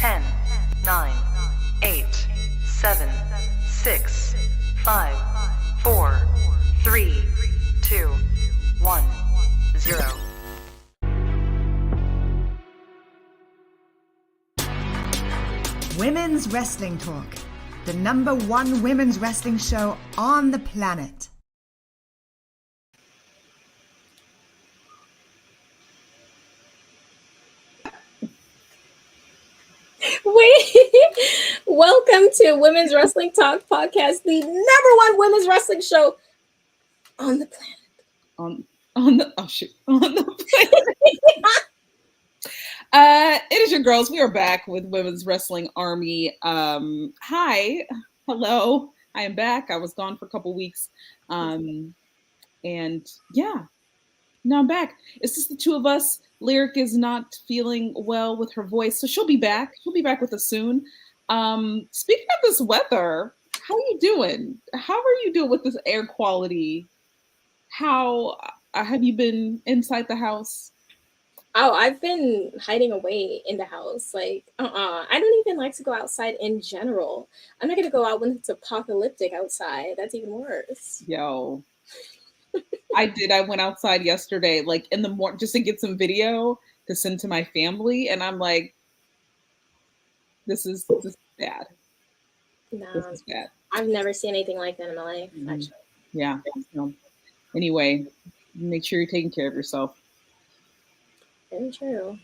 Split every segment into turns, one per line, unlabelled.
10, 9, 8, 7, 6, 5, 4, 3, 2, 1, 0.
Women's Wrestling Talk, the #1 women's wrestling show on the planet.
Welcome to Women's Wrestling Talk Podcast, the #1 women's wrestling show on the planet.
On the planet. It is your girls. We are back with Women's Wrestling Army. Hi, hello. I am back. I was gone for a couple weeks, and yeah, now I'm back. It's just the two of us. Lyric is not feeling well with her voice, so she'll be back. She'll be back with us soon. Speaking of this weather, how are you doing? How are you doing with this air quality? How have you been inside the house?
Oh, I've been hiding away in the house. I don't even like to go outside in general. I'm not gonna go out when it's apocalyptic outside. That's even worse.
Yo, I did. I went outside yesterday, like in the morning, just to get some video to send to my family, and I'm like, this is bad.
No,
this is bad.
I've never seen anything like that in my life. Actually.
Yeah. So, anyway, make sure you're taking care of yourself.
Very true.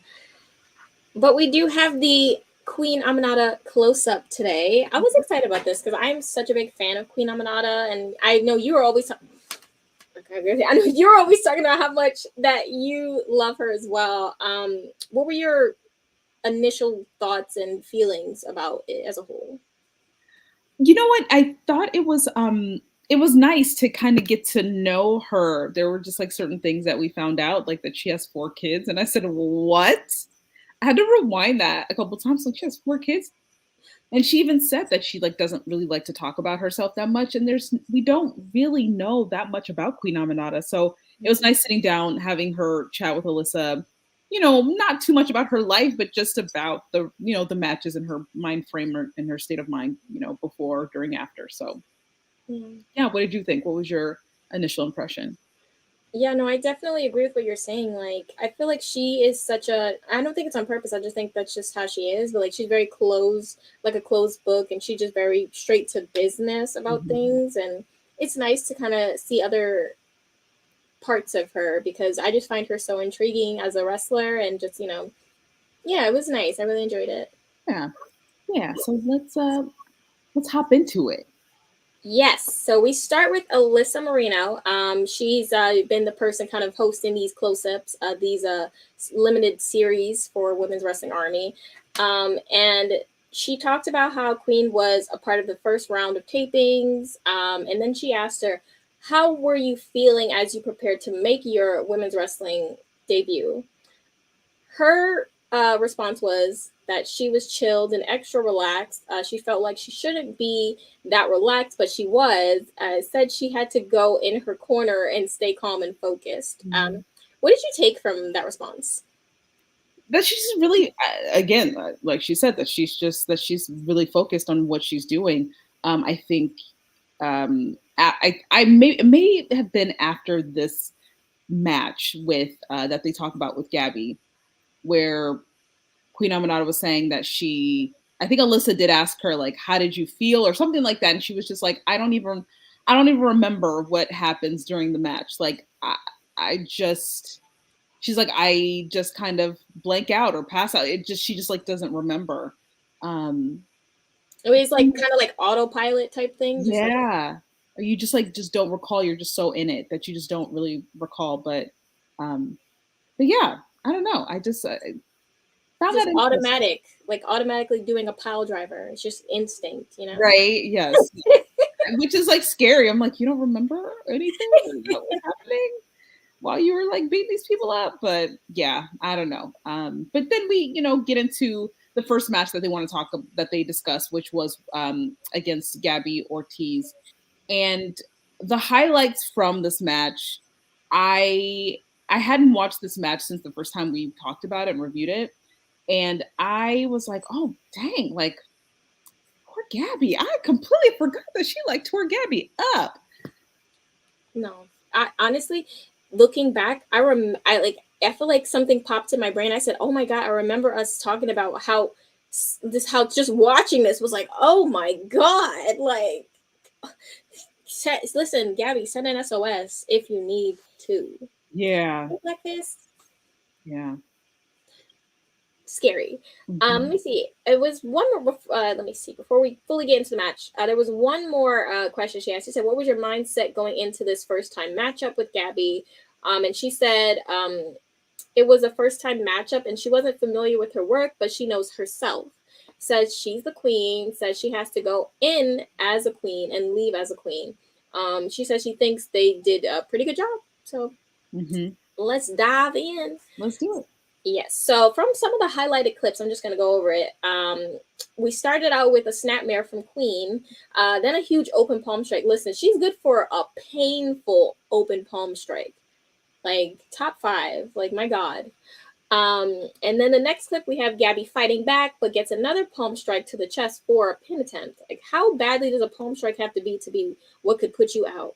But we do have the Queen Aminata close-up today. I was excited about this because I'm such a big fan of Queen Aminata, and I know you were always I know you're always talking about how much that you love her as well. What were your initial thoughts and feelings about it as a whole?
You know what? I thought it was nice to kind of get to know her. There were just like certain things that we found out, like that she has 4 kids. And I said, what? I had to rewind that a couple times. Like, she has 4 kids. And she even said that she doesn't really like to talk about herself that much. And we don't really know that much about Queen Aminata. So it was nice sitting down, having her chat with Alyssa, not too much about her life, but just about the matches and her mind frame and her state of mind, before, during, after. So yeah, what did you think? What was your initial impression?
Yeah, no, I definitely agree with what you're saying. I feel like she is I don't think it's on purpose. I just think that's just how she is. But she's very closed, like a closed book, and she's just very straight to business about things. And it's nice to kind of see other parts of her because I just find her so intriguing as a wrestler. And just, yeah, it was nice. I really enjoyed it.
Yeah. So let's hop into it.
Yes. So we start with Alyssa Marino. She's been the person kind of hosting these close-ups, these limited series for Women's Wrestling Army. And she talked about how Queen was a part of the first round of tapings. And then she asked her, how were you feeling as you prepared to make your women's wrestling debut? Her response was that she was chilled and extra relaxed. She felt like she shouldn't be that relaxed, but she was. Said she had to go in her corner and stay calm and focused. What did you take from that response?
That she's really, again, like she said, that she's really focused on what she's doing. I think it may have been after this match with that they talk about with Gabby, where Queen Aminata was saying that I think Alyssa did ask her, how did you feel or something like that. And she was just like, I don't even remember what happens during the match. She's like, I just kind of blank out or pass out. She just doesn't remember.
It was kind of like autopilot type thing.
Yeah. Or you just don't recall. You're just so in it that you just don't really recall. But yeah, I don't know. I just found that
automatic, automatically doing a pile driver. It's just instinct,
Right. Yes. Which is scary. I'm like, you don't remember anything that was happening while you were beating these people up. But yeah, I don't know. But then we, get into the first match that they discussed, which was against Gabby Ortiz. And the highlights from this match, I hadn't watched this match since the first time we talked about it and reviewed it. And I was like, oh, dang, like, poor Gabby. I completely forgot that she like tore Gabby up.
No, I honestly, looking back, I feel like something popped in my brain. I said, "Oh my god!" I remember us talking about how just watching this was like, "Oh my god!" Like, listen, Gabby, send an SOS if you need to.
Yeah.
Like this,
Yeah.
scary. Let me see. It was one more. Let me see. Before we fully get into the match, there was one more question she asked. She said, "What was your mindset going into this first time matchup with Gabby?" And she said, it was a first time matchup, and she wasn't familiar with her work, but she knows herself. Says she's the queen. Says she has to go in as a queen and leave as a queen. She says she thinks they did a pretty good job. So let's dive in.
Let's do it.
Yes. So from some of the highlighted clips, I'm just going to go over it. We started out with a snapmare from Queen, then a huge open palm strike. Listen, she's good for a painful open palm strike, like top 5. Like, my God. And then the next clip, we have Gabby fighting back, but gets another palm strike to the chest for a pin attempt. Like, how badly does a palm strike have to be what could put you out?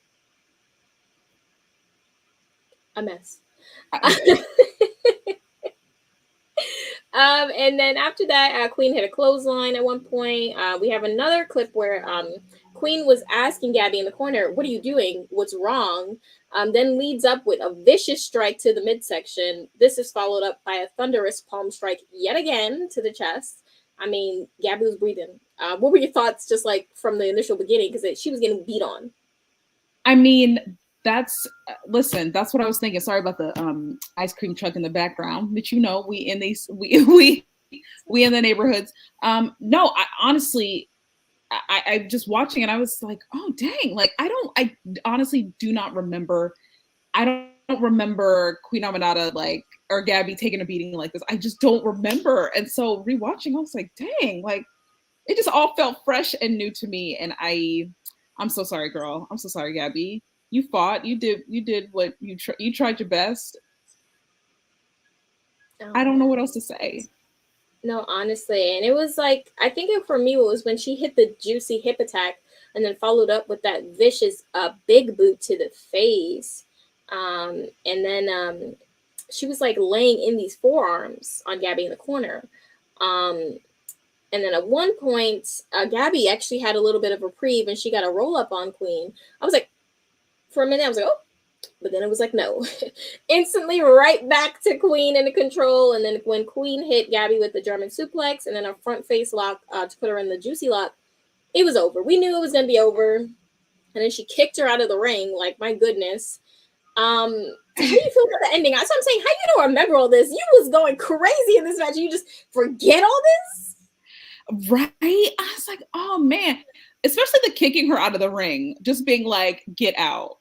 A mess. And then after that, Queen hit a clothesline at one point. We have another clip where Queen was asking Gabby in the corner, "What are you doing? What's wrong?" Then leads up with a vicious strike to the midsection. This is followed up by a thunderous palm strike yet again to the chest. I mean, Gabby was breathing. What were your thoughts just like from the initial beginning? Because she was getting beat on.
I mean, listen, that's what I was thinking. Sorry about the ice cream truck in the background, but we in these we in the neighborhoods. No, I honestly, I just watching it, I was like, oh dang, like I honestly do not remember. I don't remember Queen Aminata or Gabby taking a beating like this. I just don't remember. And so rewatching, I was like, dang, like it just all felt fresh and new to me. And I'm so sorry, girl. I'm so sorry, Gabby. You fought. You did what you tried your best. I don't know what else to say.
No, honestly. And it was like, I think for me, it was when she hit the juicy hip attack and then followed up with that vicious big boot to the face. And then she was like laying in these forearms on Gabby in the corner. And then at one point, Gabby actually had a little bit of a reprieve and she got a roll up on Queen. I was like, for a minute, I was like, oh. But then it was like, no. Instantly right back to Queen in the control. And then when Queen hit Gabby with the German suplex and then a front face lock to put her in the juicy lock, it was over. We knew it was going to be over. And then she kicked her out of the ring. Like, my goodness. How do you feel about the ending? That's what I'm saying. How you don't remember all this? You was going crazy in this match. You just forget all this?
Right? I was like, oh, man. Especially the kicking her out of the ring. Just being like, get out.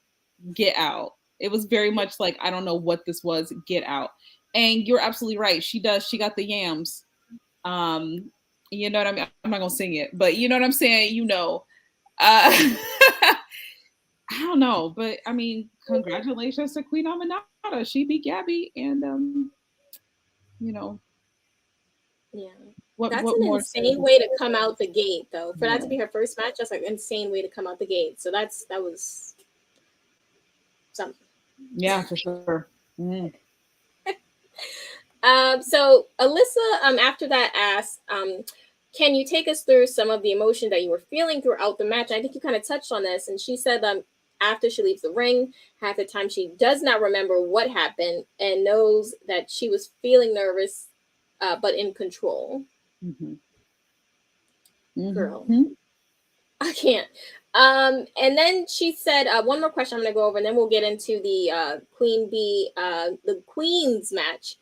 Get out. It was very much like, I don't know what this was. Get out. And you're absolutely right. She does. She got the yams. You know what I mean? I'm not gonna sing it, but you know what I'm saying? I don't know, but I mean, congratulations to Queen Aminata. She beat Gabby, and
yeah.
That's
an insane way to come out the gate, though. For that to be her first match, that's like an insane way to come out the gate. So that was something.
Yeah, for sure. Mm.
So Alyssa, after that asked, can you take us through some of the emotion that you were feeling throughout the match? I think you kind of touched on this, and she said after she leaves the ring, half the time she does not remember what happened and knows that she was feeling nervous, but in control.
Mm-hmm.
Girl, I can't. And then she said, one more question I'm going to go over, and then we'll get into the Queen Bee, the Queen's match.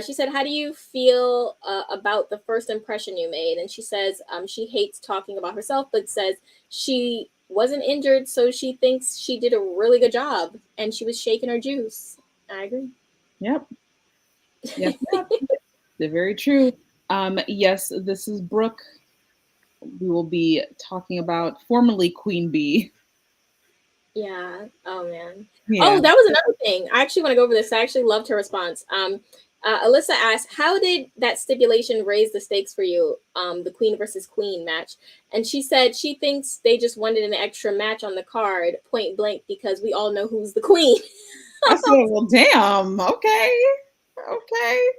She said, how do you feel about the first impression you made? And she says she hates talking about herself, but says she wasn't injured, so she thinks she did a really good job, and she was shaking her juice. I agree.
Yep. Yep. They're very true. Yes, this is Brooke. We will be talking about formerly Queen Bee.
Yeah. Oh, man.
Yeah.
Oh, that was another thing. I actually want to go over this. I actually loved her response. Alyssa asked, "How did that stipulation raise the stakes for you? The queen versus queen match?" And she said she thinks they just wanted an extra match on the card, point blank, because we all know who's the queen.
I said, well, damn. Okay. Okay.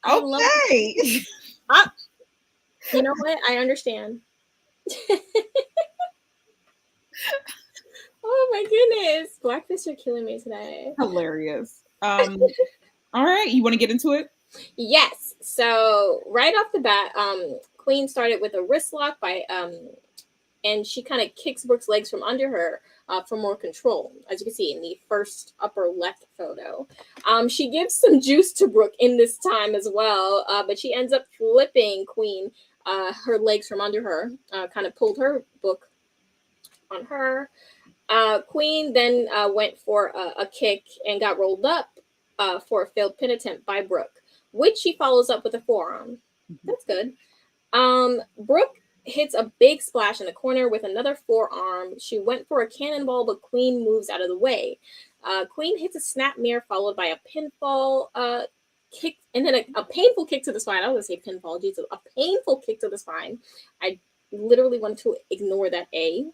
I love.
Okay.
You know what? I understand. Oh my goodness, Blackfish are killing me today.
Hilarious. All right, you want to get into it?
Yes. So right off the bat, Queen started with a wrist lock by and she kind of kicks Brooke's legs from under her for more control, as you can see in the first upper left photo. She gives some juice to Brooke in this time as well, but she ends up flipping Queen her legs from under her, kind of pulled her book on her. Queen then went for a kick and got rolled up for a failed pin attempt by Brooke, which she follows up with a forearm. That's good. Brooke hits a big splash in the corner with another forearm. She went for a cannonball, but Queen moves out of the way. Queen hits a snap mirror followed by a pinfall kick, and then a painful kick to the spine. I was going to say pinfall, Jesus. A painful kick to the spine. I literally wanted to ignore that A.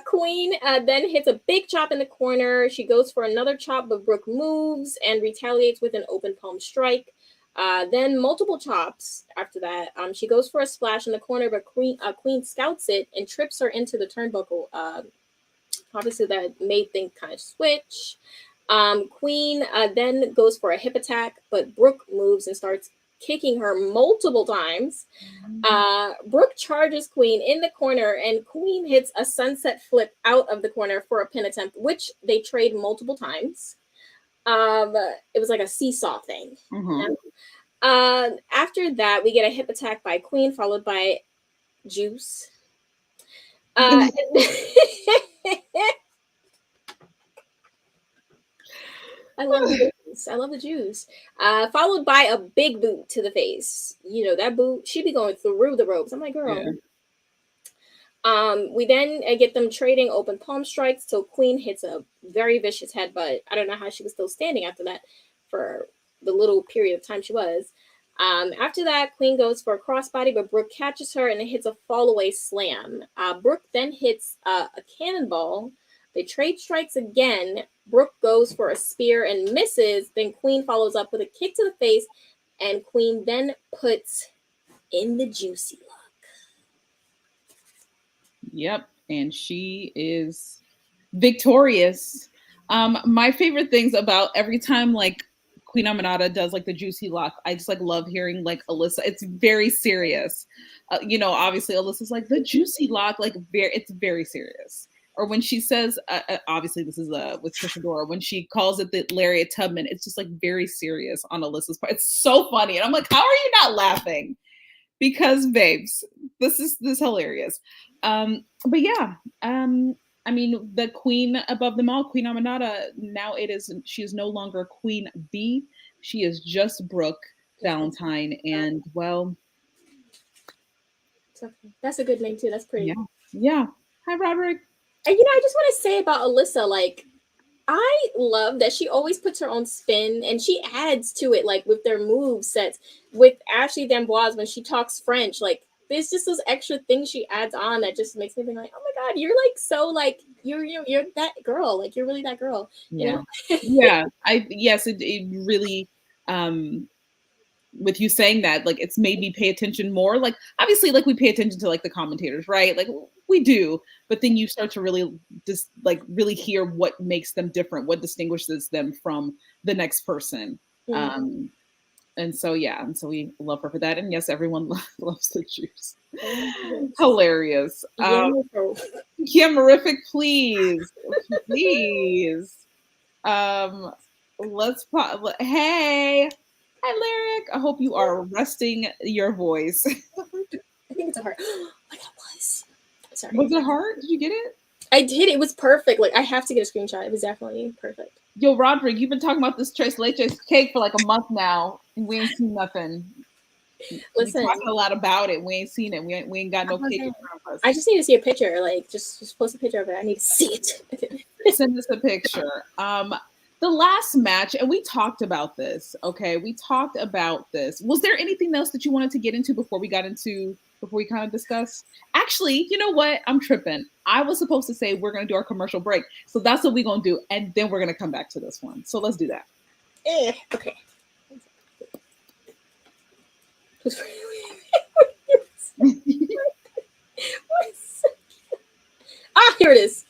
Queen then hits a big chop in the corner. She goes for another chop, but Brooke moves and retaliates with an open palm strike. Then multiple chops after that. She goes for a splash in the corner, but Queen scouts it and trips her into the turnbuckle. Obviously, that made things kind of switch. Queen then goes for a hip attack, but Brooke moves and starts kicking her multiple times. Brooke charges Queen in the corner, and Queen hits a sunset flip out of the corner for a pin attempt, which they trade multiple times. It was like a seesaw thing.
Mm-hmm.
After that, we get a hip attack by Queen, followed by juice. I love the juice. I love the juice. Followed by a big boot to the face. You know, that boot, she be going through the ropes. I'm like, girl.
Yeah.
We then get them trading open palm strikes till Queen hits a very vicious headbutt. I don't know how she was still standing after that for the little period of time she was. After that, Queen goes for a crossbody, but Brooke catches her and it hits a fallaway slam. Brooke then hits a cannonball. They trade strikes again. Brooke goes for a spear and misses. Then Queen follows up with a kick to the face, and Queen then puts in the juicy lock.
Yep, and she is victorious. My favorite things about every time like Queen Aminata does like the juicy lock, I just like love hearing like Alyssa. It's very serious. Obviously Alyssa's like the juicy lock, like it's very serious. Or when she says, obviously this is with Trisha Dora, when she calls it the Lariat Tubman, it's just like very serious on Alyssa's part. It's so funny, and I'm like, how are you not laughing? Because babes, this is hilarious. But yeah, I mean, the queen above them all, Queen Aminata, now she is no longer Queen B. She is just Brooke Valentine. And well,
that's a good name too. That's pretty.
Yeah. Hi, Roderick.
And I just want to say about Alyssa, like, I love that she always puts her own spin and she adds to it, like with their move sets. With Ashley D'Amboise, when she talks French, like there's just those extra things she adds on that just makes me think like, oh my God, you're like so like you're that girl, like you're really that girl. You know?
Yeah. It really with you saying that, like it's made me pay attention more. Like obviously, like we pay attention to like the commentators, right? Like we do, but then you start to really just like really hear what makes them different, what distinguishes them from the next person. Mm-hmm. And so we love her for that. And yes, everyone loves the juice. Hilarious. Kiamerific, please. Hey. Hi, Lyric. I hope you are resting your voice.
I think it's a heart. Oh my God, sorry.
Was it hard? Did you get it?
I did. It was perfect. Like I have to get a screenshot. It was definitely perfect.
Yo, Roderick, you've been talking about this tres leches cake for like a month now, and we ain't seen nothing.
Listen,
we talking a lot about it. We ain't seen it. We ain't got no cake in front of us.
I just need to see a picture. Like just post a picture of it. I need to see it.
Send us a picture. The the last match, and we talked about this. Okay, we talked about this. Was there anything else that you wanted to get into before we kind of discussed? Actually, you know what? I'm tripping. I was supposed to say we're gonna do our commercial break, so that's what we're gonna do, and then we're gonna come back to this one. So let's do that.
Okay. Here it is.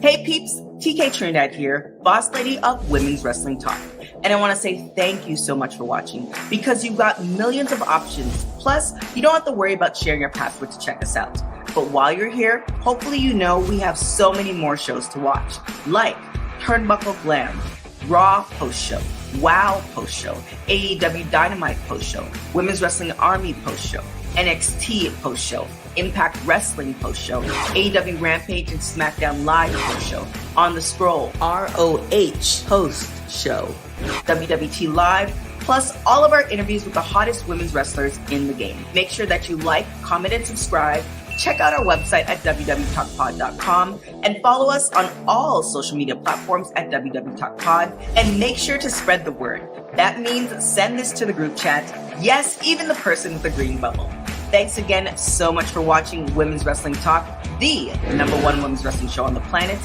Hey peeps, TK Trinidad here, boss lady of Women's Wrestling Talk. And I want to say thank you so much for watching, because you've got millions of options. Plus, you don't have to worry about sharing your password to check us out. But while you're here, hopefully you know we have so many more shows to watch, like Turnbuckle Glam, Raw post-show, WoW post-show, AEW Dynamite post-show, Women's Wrestling Army post-show, NXT post-show, Impact Wrestling post-show, AEW Rampage and SmackDown Live post-show, On the Scroll, ROH post-show, WWT Live, plus all of our interviews with the hottest women's wrestlers in the game. Make sure that you like, comment, and subscribe. Check out our website at www.talkpod.com and follow us on all social media platforms at www.talkpod, and make sure to spread the word. That means send this to the group chat. Yes, even the person with the green bubble. Thanks again so much for watching Women's Wrestling Talk, the #1 women's wrestling show on the planet.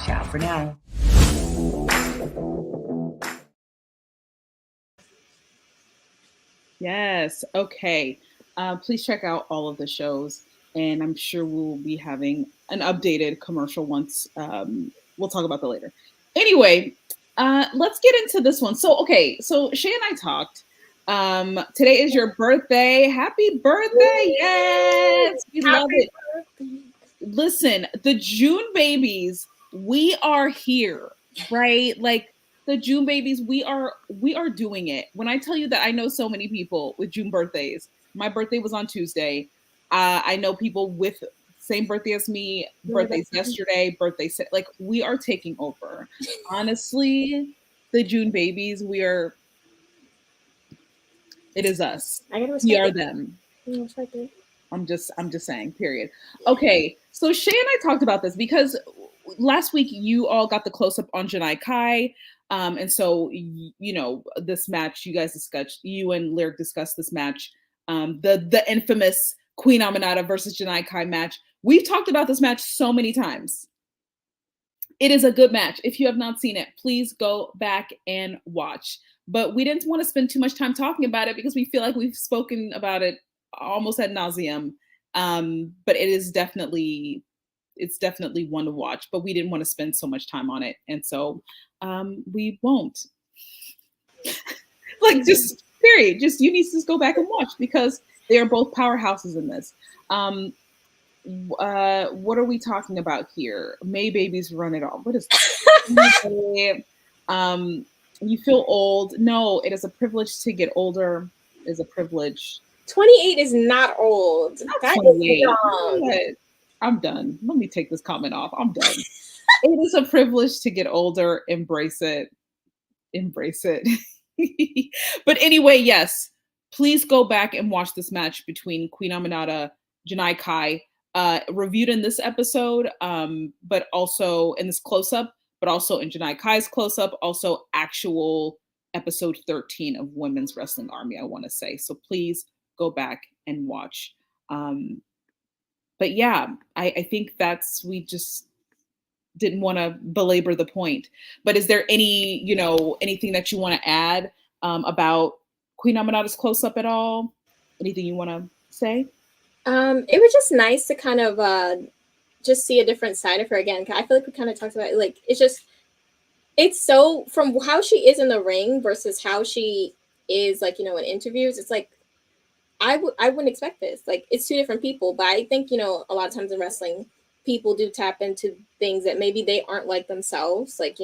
Ciao for now.
Yes. Okay. Please check out all of the shows, and I'm sure we'll be having an updated commercial once. We'll talk about that later. Anyway, let's get into this one. So Shay and I talked. Today is your birthday. Happy birthday. Yes. We love it. Listen, the June babies, we are here, right? Like the June babies, we are doing it. When I tell you that I know so many people with June birthdays, my birthday was on Tuesday. I know people with same birthday as me, birthdays yesterday, like we are taking over. Honestly, the June babies, it is us. We are them. I'm just saying, period. Okay, so Shay and I talked about this because last week you all got the close-up on Janai Kai. And so, you know, this match you and Lyric discussed this match, the infamous Queen Aminata versus Janai Kai match. We've talked about this match so many times. It is a good match. If you have not seen it, please go back and watch. But we didn't want to spend too much time talking about it because we feel like we've spoken about it almost ad nauseum. But it's definitely one to watch, but we didn't want to spend so much time on it. And so we won't. Like, just period. Just you need to just go back and watch because they are both powerhouses in this. What are we talking about here? May babies run it all. What is that? You feel old. No, it is a privilege to get older. It is a privilege.
28 is not old. That is young.
I'm done. Let me take this comment off. I'm done. It is a privilege to get older. Embrace it. Embrace it. But anyway, yes, please go back and watch this match between Queen Aminata, Janai Kai, reviewed in this episode, but also in this close-up, but also in Janai Kai's close-up, also actual episode 13 of Women's Wrestling Army, I want to say. So please go back and watch. But yeah, I think we just didn't want to belabor the point. But is there anything that you want to add about Queen Aminata's close-up at all? Anything you want to say?
It was just nice to kind of just see a different side of her again. I feel like we kind of talked about it. Like, it's so from how she is in the ring versus how she is, like, in interviews. It's like, I wouldn't expect this. Like, it's two different people. But I think, a lot of times in wrestling, people do tap into things that maybe they aren't like themselves, like,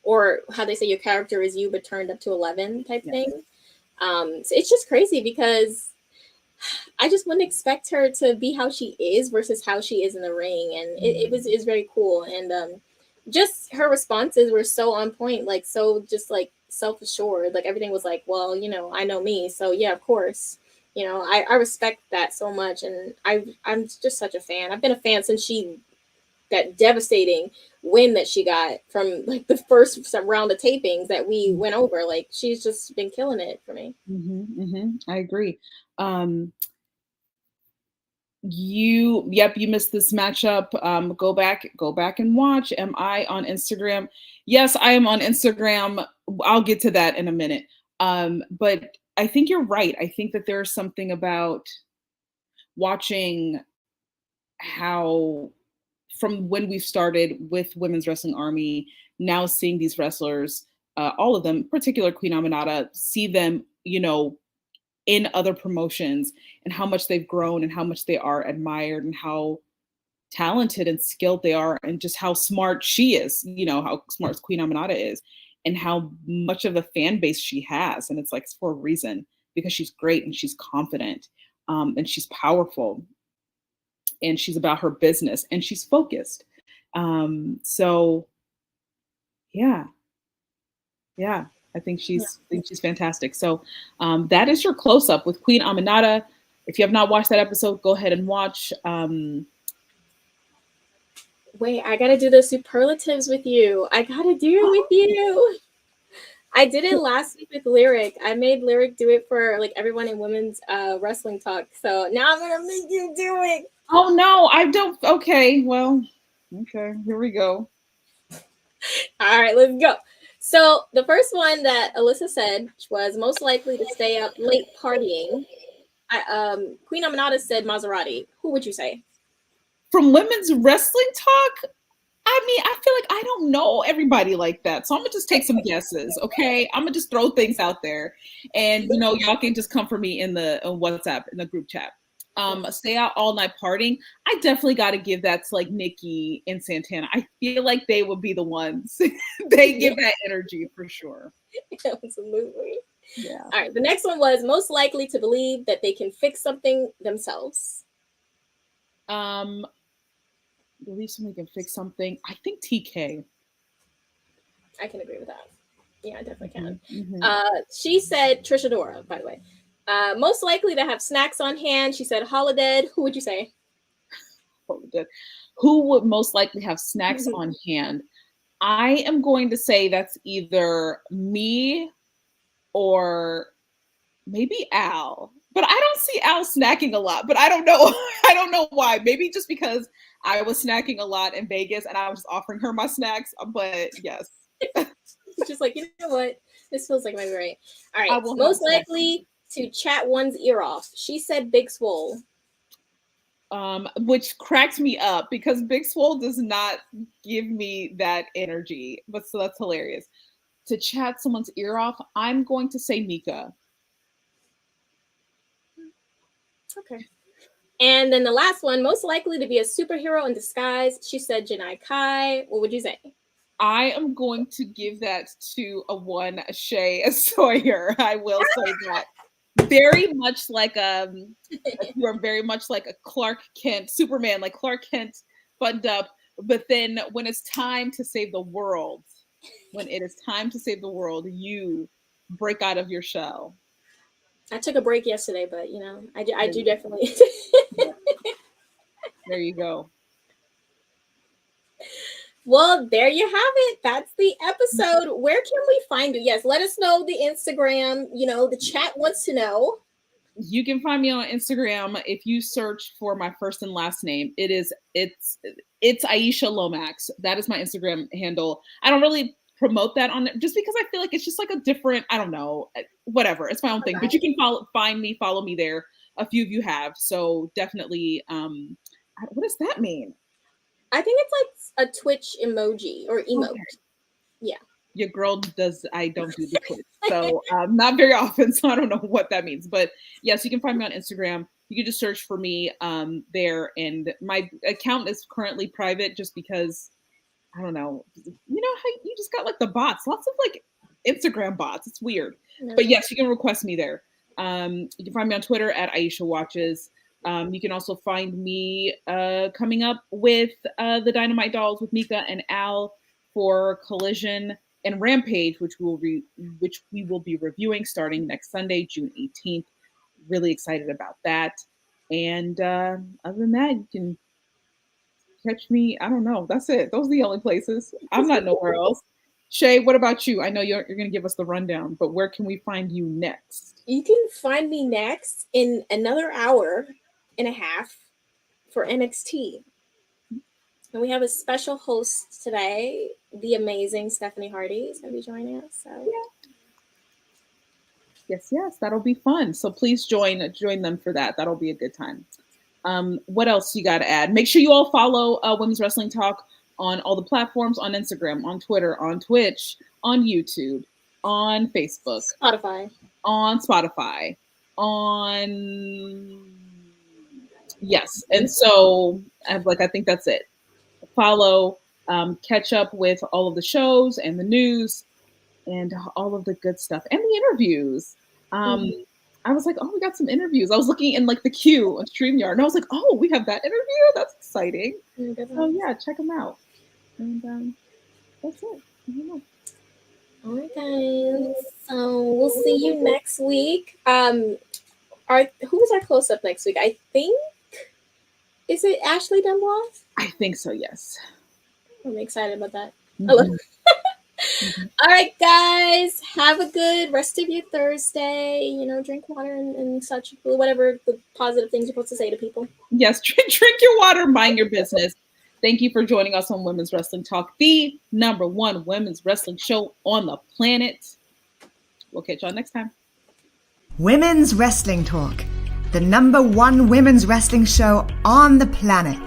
or how they say your character is you, but turned up to 11 type thing. So it's just crazy because I just wouldn't expect her to be how she is versus how she is in the ring. And it was very cool. And just her responses were so on point, like, so just like self-assured, like everything was like, well, I know me. So yeah, of course, I respect that so much. And I'm just such a fan. I've been a fan since she that devastating win that she got from like the first round of tapings that we went over. Like she's just been killing it for me.
I agree. You missed this matchup. Go back and watch. Am I on Instagram? Yes, I am on Instagram. I'll get to that in a minute. But I think you're right. I think that there's something about watching how from when we started with Women's Wrestling Army, now seeing these wrestlers, all of them, particular Queen Aminata, see them, in other promotions and how much they've grown and how much they are admired and how talented and skilled they are and just how smart she is, how smart Queen Aminata is and how much of a fan base she has. And it's like for a reason, because she's great and she's confident, and she's powerful and she's about her business and she's focused. So yeah. I think she's fantastic. So that is your close up with Queen Aminata. If you have not watched that episode, go ahead and watch.
Wait, I gotta do the superlatives with you. I gotta do it with you. I did it last week with Lyric. I made Lyric do it for like everyone in women's wrestling talk. So now I'm gonna make you do it.
Oh no, I don't. Okay, well, okay, here we go.
All right, let's go. So the first one that Alyssa said was most likely to stay up late partying. Queen Aminata said Maserati. Who would you say?
From Women's Wrestling Talk? I mean, I feel like I don't know everybody like that. So I'm going to just take some guesses, okay? I'm going to just throw things out there. And, y'all can just come for me in the WhatsApp, in the group chat. Stay out all night partying. I definitely got to give that to like Nikki and Santana. I feel like they would be the ones. They give that energy for sure.
Absolutely.
Yeah.
All right. The next one was most likely to believe that they can fix something themselves.
Believe somebody can fix something. I think TK.
I can agree with that. Yeah, I definitely can.
Mm-hmm.
She said Trisha Dora, by the way. Most likely to have snacks on hand. She said Holiday. Who would you say?
Holiday. Who would most likely have snacks on hand? I am going to say that's either me or maybe Al. But I don't see Al snacking a lot. But I don't know. I don't know why. Maybe just because I was snacking a lot in Vegas and I was offering her my snacks. But yes.
Just like, you know what? This feels like my right. All right. Most likely to chat one's ear off. She said Big Swole.
Which cracks me up because Big Swole does not give me that energy. But so that's hilarious. To chat someone's ear off, I'm going to say Mika.
Okay. And then the last one, most likely to be a superhero in disguise. She said Janai Kai. What would you say?
I am going to give that to a Shay Sawyer. I will say that. Very much like you are very much like a Clark Kent, Superman, like Clark Kent buttoned up. But then when it's time to save the world, you break out of your shell.
I took a break yesterday, but I do definitely.
There you go.
Well, there you have it. That's the episode. Where can we find you? Yes, let us know the Instagram. The chat wants to know.
You can find me on Instagram if you search for my first and last name. It's Aisha Lomax. That is my Instagram handle. I don't really promote that on it just because I feel like it's just like a different, I don't know, whatever. It's my own thing. But you can follow me there. A few of you have. So definitely, what does that mean?
I think it's like a Twitch emoji or emote. Okay. Yeah.
Your girl I don't do the Twitch. So not very often. So I don't know what that means. But yes, you can find me on Instagram. You can just search for me there. And my account is currently private just because, I don't know. How you just got like the bots. Lots of like Instagram bots. It's weird. No. But yes, you can request me there. You can find me on Twitter at Aisha Watches. You can also find me coming up with the Dynamite Dolls with Mika and Al for Collision and Rampage, which we will be reviewing starting next Sunday, June 18th. Really excited about that. And other than that, you can catch me. I don't know. That's it. Those are the only places. I'm not nowhere else. Shay, what about you? I know you're going to give us the rundown, but where can we find you next?
You can find me next in another hour and a half for NXT. And we have a special host today, the amazing Stephanie Hardy is going to be joining us. So
Yes, that'll be fun. So please join them for that. That'll be a good time. What else you got to add? Make sure you all follow Women's Wrestling Talk on all the platforms, on Instagram, on Twitter, on Twitch, on YouTube, on Facebook,
Spotify,
yes. And so I think that's it. Follow, catch up with all of the shows and the news and all of the good stuff and the interviews. I was like, oh, we got some interviews. I was looking in like the queue on StreamYard and I was like, oh, we have that interview. That's exciting. Oh yeah, check them out. And that's it.
All right, guys. So we'll see you next week. Who is our close up next week? I think, is it Ashley Dunbar?
I think so, yes.
I'm excited about that. Mm-hmm. All right, guys. Have a good rest of your Thursday. Drink water and such, whatever the positive things you're supposed to say to people.
Yes, drink your water, mind your business. Thank you for joining us on Women's Wrestling Talk, the #1 women's wrestling show on the planet. We'll catch y'all next time.
Women's Wrestling Talk, the #1 women's wrestling show on the planet.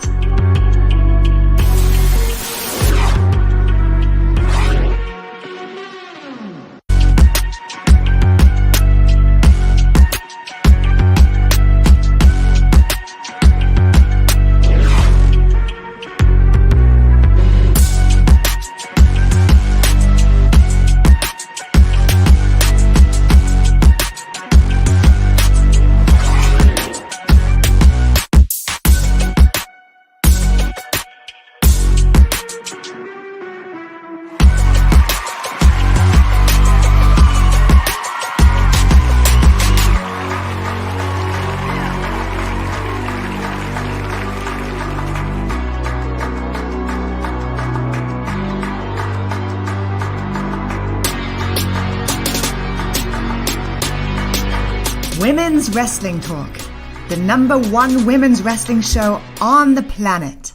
Women's Wrestling Talk, the #1 women's wrestling show on the planet.